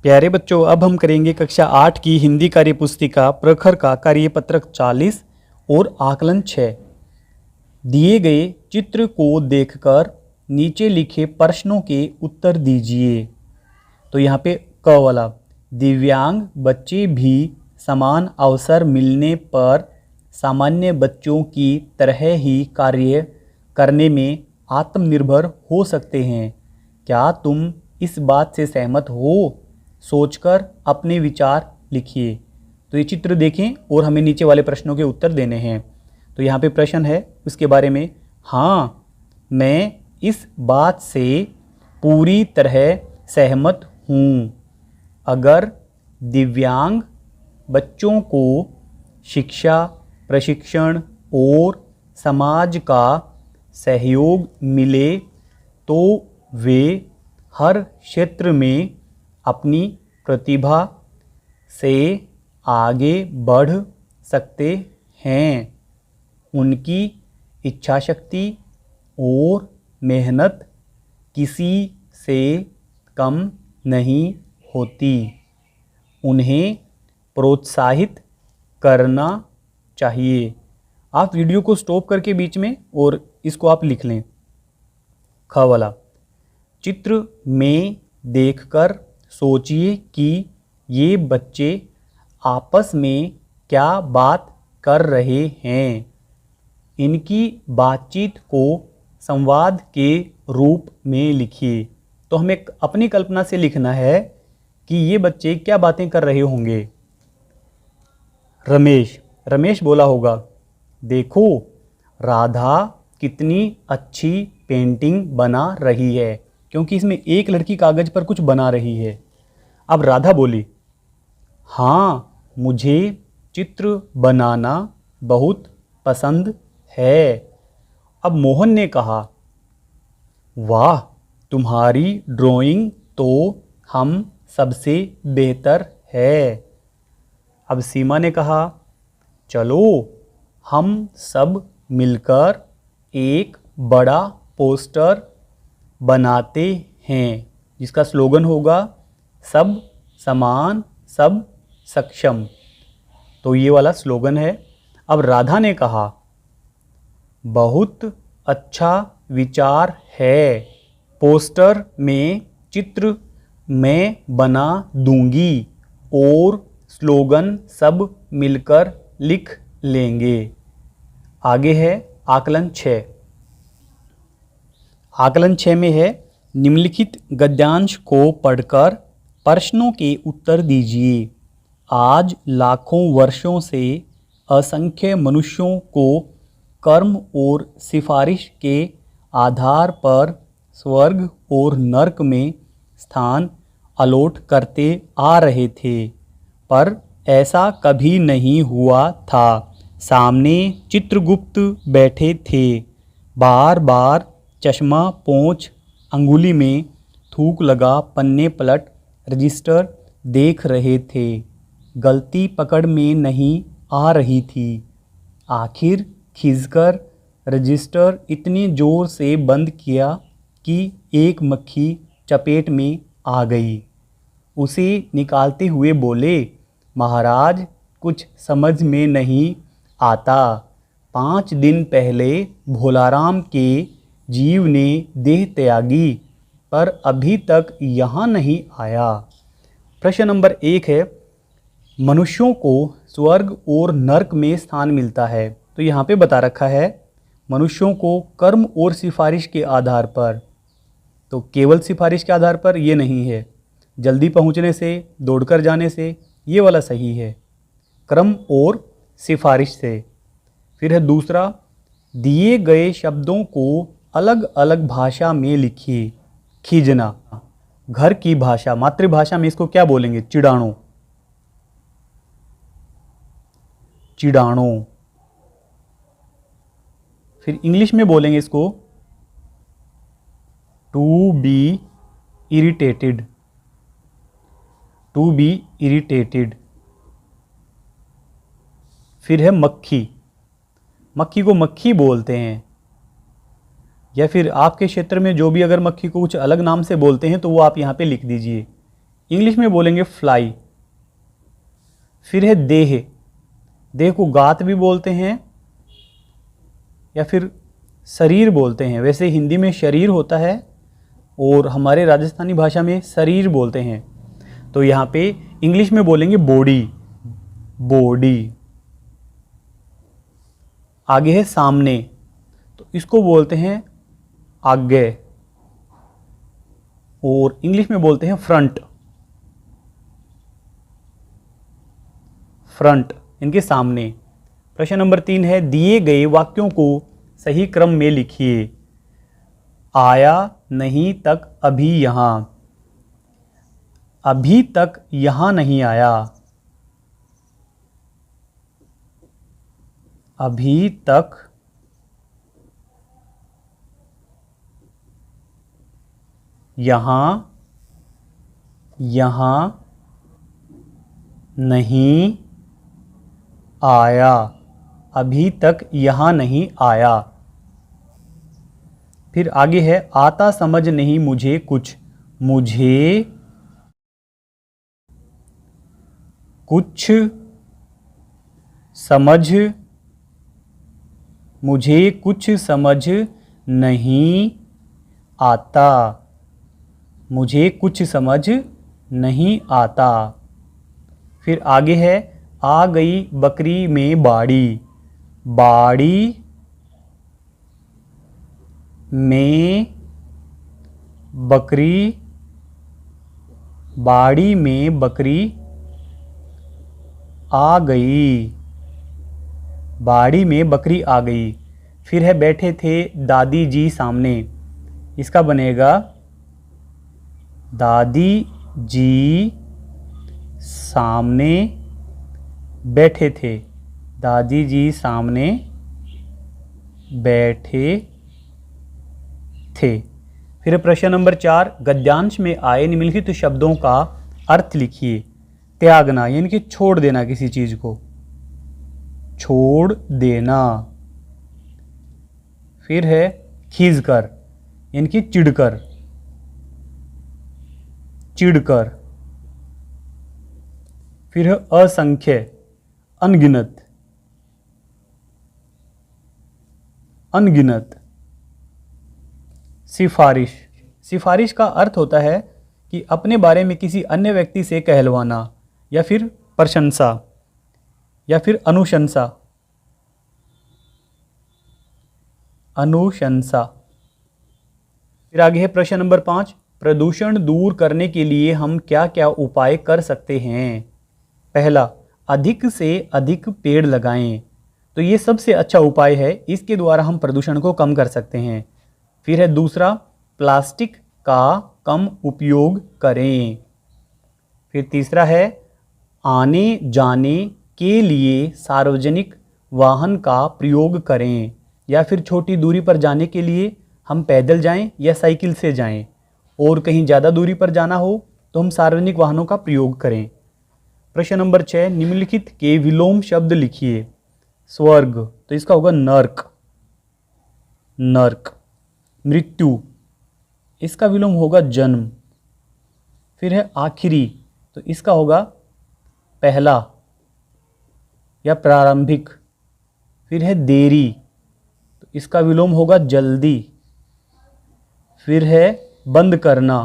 प्यारे बच्चों, अब हम करेंगे कक्षा 8 की हिंदी कार्यपुस्तिका प्रखर का कार्यपत्रक 40 और आकलन 6। दिए गए चित्र को देखकर नीचे लिखे प्रश्नों के उत्तर दीजिए। तो यहाँ पे क वाला, दिव्यांग बच्चे भी समान अवसर मिलने पर सामान्य बच्चों की तरह ही कार्य करने में आत्मनिर्भर हो सकते हैं। क्या तुम इस बात से सहमत हो? सोचकर अपने विचार लिखिए। तो ये चित्र देखें और हमें नीचे वाले प्रश्नों के उत्तर देने हैं। तो यहाँ पे प्रश्न है उसके बारे में, हाँ मैं इस बात से पूरी तरह सहमत हूँ। अगर दिव्यांग बच्चों को शिक्षा, प्रशिक्षण और समाज का सहयोग मिले तो वे हर क्षेत्र में अपनी प्रतिभा से आगे बढ़ सकते हैं। उनकी इच्छाशक्ति और मेहनत किसी से कम नहीं होती। उन्हें प्रोत्साहित करना चाहिए। आप वीडियो को स्टॉप करके बीच में और इसको आप लिख लें। ख वाला, चित्र में देखकर सोचिए कि ये बच्चे आपस में क्या बात कर रहे हैं। इनकी बातचीत को संवाद के रूप में लिखिए। तो हमें अपनी कल्पना से लिखना है कि ये बच्चे क्या बातें कर रहे होंगे। रमेश बोला होगा, देखो राधा कितनी अच्छी पेंटिंग बना रही है, क्योंकि इसमें एक लड़की कागज पर कुछ बना रही है। अब राधा बोली, हाँ मुझे चित्र बनाना बहुत पसंद है। अब मोहन ने कहा, वाह तुम्हारी ड्राइंग तो हम सबसे बेहतर है। अब सीमा ने कहा, चलो हम सब मिलकर एक बड़ा पोस्टर बनाते हैं जिसका स्लोगन होगा, सब समान सब सक्षम। तो ये वाला स्लोगन है। अब राधा ने कहा, बहुत अच्छा विचार है, पोस्टर में चित्र मैं बना दूंगी और स्लोगन सब मिलकर लिख लेंगे। आगे है आकलन 6। आकलन 6 में है, निम्नलिखित गद्यांश को पढ़कर प्रश्नों के उत्तर दीजिए। आज लाखों वर्षों से असंख्य मनुष्यों को कर्म और सिफारिश के आधार पर स्वर्ग और नरक में स्थान अलॉट करते आ रहे थे, पर ऐसा कभी नहीं हुआ था। सामने चित्रगुप्त बैठे थे, बार बार चश्मा पोंछ, अंगुली में थूक लगा पन्ने पलट रजिस्टर देख रहे थे। गलती पकड़ में नहीं आ रही थी। आखिर खिंचकर रजिस्टर इतनी जोर से बंद किया कि एक मक्खी चपेट में आ गई। उसे निकालते हुए बोले, महाराज कुछ समझ में नहीं आता। 5 दिन पहले भोलाराम के जीव ने देह त्यागी, पर अभी तक यहाँ नहीं आया। प्रश्न नंबर 1 है, मनुष्यों को स्वर्ग और नरक में स्थान मिलता है। तो यहाँ पे बता रखा है मनुष्यों को कर्म और सिफारिश के आधार पर। तो केवल सिफारिश के आधार पर ये नहीं है, जल्दी पहुँचने से, दौड़कर जाने से, ये वाला सही है, क्रम और सिफारिश से। फिर है दूसरा, दिए गए शब्दों को अलग अलग भाषा में लिखिए। खींचना, घर की भाषा, मातृभाषा में इसको क्या बोलेंगे? चिड़ाणो। चिड़ाणो। फिर इंग्लिश में बोलेंगे इसको to be irritated. To be irritated. फिर है मक्खी। मक्खी को मक्खी बोलते हैं, या फिर आपके क्षेत्र में जो भी अगर मक्खी को कुछ अलग नाम से बोलते हैं तो वो आप यहाँ पे लिख दीजिए। इंग्लिश में बोलेंगे फ्लाई। फिर है देह, देह को गात भी बोलते हैं या फिर शरीर बोलते हैं। वैसे हिंदी में शरीर होता है और हमारे राजस्थानी भाषा में शरीर बोलते हैं। तो यहाँ पे इंग्लिश में बोलेंगे बॉडी, बॉडी। आगे है सामने, तो इसको बोलते हैं आगे और इंग्लिश में बोलते हैं फ्रंट, फ्रंट, इनके सामने। प्रश्न नंबर 3 है दिए गए वाक्यों को सही क्रम में लिखिए। आया नहीं तक अभी यहां, अभी तक यहां नहीं आया, अभी तक यहां नहीं आया, अभी तक यहां नहीं आया। फिर आगे है आता समझ नहीं मुझे कुछ, मुझे कुछ समझ, मुझे कुछ समझ नहीं आता, मुझे कुछ समझ नहीं आता। फिर आगे है आ गई बकरी में बाड़ी, बाड़ी में बकरी, बाड़ी में बकरी आ गई, बाड़ी में बकरी आ गई। फिर है बैठे थे दादी जी सामने, इसका बनेगा दादी जी सामने बैठे थे, दादी जी सामने बैठे थे। फिर प्रश्न नंबर 4 गद्यांश में आए निम्नलिखित शब्दों का अर्थ लिखिए। त्यागना यानी कि छोड़ देना, किसी चीज को छोड़ देना। फिर है खींचकर यानी कि चिढ़कर, चिढ़कर। फिर है असंख्य, अनगिनत, अनगिनत। सिफारिश, सिफारिश का अर्थ होता है कि अपने बारे में किसी अन्य व्यक्ति से कहलवाना या फिर प्रशंसा या फिर अनुशंसा, अनुशंसा। फिर आगे है प्रश्न नंबर 5 प्रदूषण दूर करने के लिए हम क्या क्या उपाय कर सकते हैं। पहला, अधिक से अधिक पेड़ लगाएं, तो ये सबसे अच्छा उपाय है, इसके द्वारा हम प्रदूषण को कम कर सकते हैं। फिर है दूसरा, प्लास्टिक का कम उपयोग करें। फिर तीसरा है आने जाने के लिए सार्वजनिक वाहन का प्रयोग करें, या फिर छोटी दूरी पर जाने के लिए हम पैदल जाएं या साइकिल से जाएं, और कहीं ज़्यादा दूरी पर जाना हो तो हम सार्वजनिक वाहनों का प्रयोग करें। प्रश्न नंबर 6 निम्नलिखित के विलोम शब्द लिखिए। स्वर्ग, तो इसका होगा नर्क, नर्क। मृत्यु, इसका विलोम होगा जन्म। फिर है आखिरी, तो इसका होगा पहला या प्रारंभिक। फिर है देरी, तो इसका विलोम होगा जल्दी। फिर है बंद करना,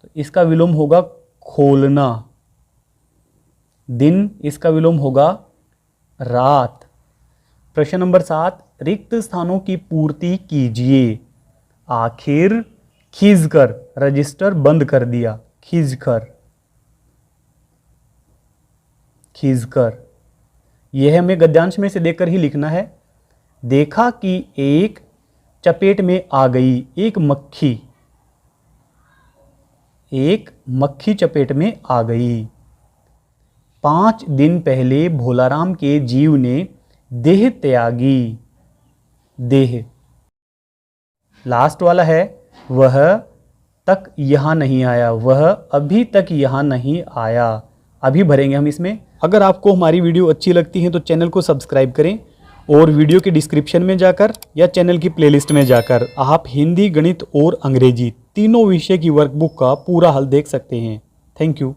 तो इसका विलोम होगा खोलना। दिन, इसका विलोम होगा रात। प्रश्न नंबर 7 रिक्त स्थानों की पूर्ति कीजिए। आखिर खींचकर, रजिस्टर बंद कर दिया, खींचकर, खींचकर। यह हमें गद्यांश में से देखकर ही लिखना है। देखा कि एक चपेट में आ गई एक मक्खी, एक मक्खी चपेट में आ गई। 5 दिन पहले भोलाराम के जीव ने देह त्यागी, देह। लास्ट वाला है वह तक यहाँ नहीं आया, वह अभी तक यहाँ नहीं आया। अभी भरेंगे हम इसमें। अगर आपको हमारी वीडियो अच्छी लगती है तो चैनल को सब्सक्राइब करें, और वीडियो के डिस्क्रिप्शन में जाकर या चैनल की प्लेलिस्ट में जाकर आप हिंदी, गणित और अंग्रेजी तीनों विषय की वर्कबुक का पूरा हल देख सकते हैं। Thank you.